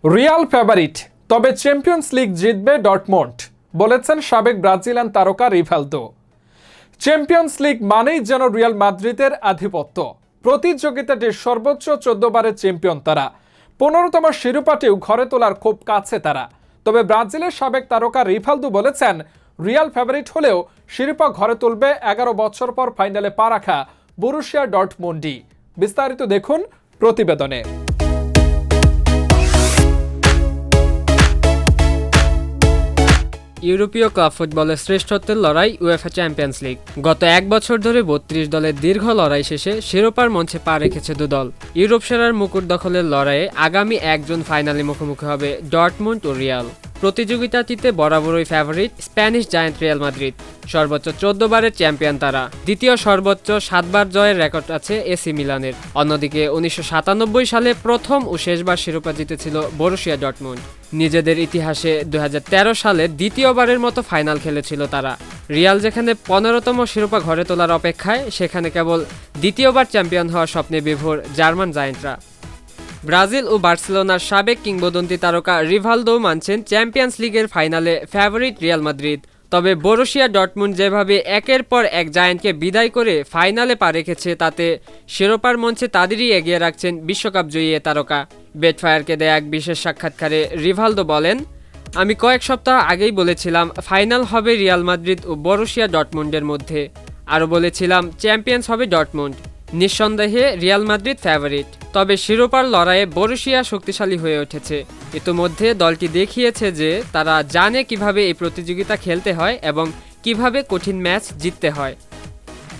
Real favourite, তবে champions league জিতবে Dortmund, বলেছেন সাবেক ব্রাজিলিয়ান তারকা রিভালদো। চ্যাম্পিয়ন্স লিগ মানেই যেন রিয়াল মাদ্রিদের আধিপত্য। প্রতিযোগিতাটির সর্বোচ্চ 14 বারের চ্যাম্পিয়ন তারা। 15তম শিরোপাটিও ঘরে তোলার খুব কাছে তারা। তবে ব্রাজিলের সাবেক তারকা রিভালদো বলেছেন, রিয়াল ফেভারিট হলেও শিরোপা ঘরে তুলবে 11 বছর পর ফাইনালে পা রাখা বরুশিয়া ডর্টমুন্ডই। বিস্তারিত দেখুন প্রতিবেদনে। ইউরোপীয় ক্লাব ফুটবলের শ্রেষ্ঠত্বের লড়াই উয়েফা চ্যাম্পিয়ন্স লিগ। গত এক বছর ধরে 32 দলের দীর্ঘ লড়াই শেষে শিরোপার মঞ্চে পা রেখেছে দুদল। ইউরোপ সেরার মুকুট দখলের লড়াইয়ে আগামী 1 জুন ফাইনালে মুখোমুখি হবে ডর্টমুন্ড ও রিয়াল। প্রতিযোগিতাটিতে বরাবরই favourite Spanish giant Real Madrid. সর্বোচ্চ 14 বারের চ্যাম্পিয়ন তারা। দ্বিতীয় সর্বোচ্চ 7 বার জয়ের রেকর্ড আছে এসি মিলানের। অন্যদিকে 1997 সালে প্রথম ও শেষবার শিরোপা জিতেছিল বরুশিয়া ডর্টমুন্ড। নিজেদের ইতিহাসে 2013 সালে দ্বিতীয়বারের মতো ফাইনাল খেলেছিল তারা। রিয়াল যেখানে 15তম শিরোপা ঘরে তোলার অপেক্ষায়, সেখানে কেবল দ্বিতীয়বার চ্যাম্পিয়ন হওয়ার স্বপ্নে বিভোর জার্মান জায়ান্টরা। ব্রাজিল ও বার্সেলোনার সাবেক কিংবদন্তি তারকা রিভালদো মানছেন চ্যাম্পিয়ন্স লিগের ফাইনালে ফেভারিট রিয়াল মাদ্রিদ। তবে বরুশিয়া ডর্টমুন্ড যেভাবে একের পর এক জায়ান্টকে বিদায় করে ফাইনালে পা রেখেছে, তাতে শিরোপার মঞ্চে তাদেরই এগিয়ে রাখছেন বিশ্বকাপ জয়ী এ তারকা। বেটফায়ারকে দেয়া এক বিশেষ সাক্ষাৎকারে রিভালদো বলেন, আমি কয়েক সপ্তাহ আগেই বলেছিলাম ফাইনাল হবে রিয়াল মাদ্রিদ ও বরুশিয়া ডর্টমুন্ডের মধ্যে। আরও বলেছিলাম চ্যাম্পিয়ন্স হবে ডর্টমুন্ড। নিঃসন্দেহে রিয়াল মাদ্রিদ ফেভারিট, তবে শিরোপার লড়াইয়ে বরুশিয়া শক্তিশালী হয়ে উঠেছে। ইতোমধ্যে দলটি দেখিয়েছে যে তারা জানে কিভাবে এই প্রতিযোগিতা খেলতে হয় এবং কিভাবে কঠিন ম্যাচ জিততে হয়।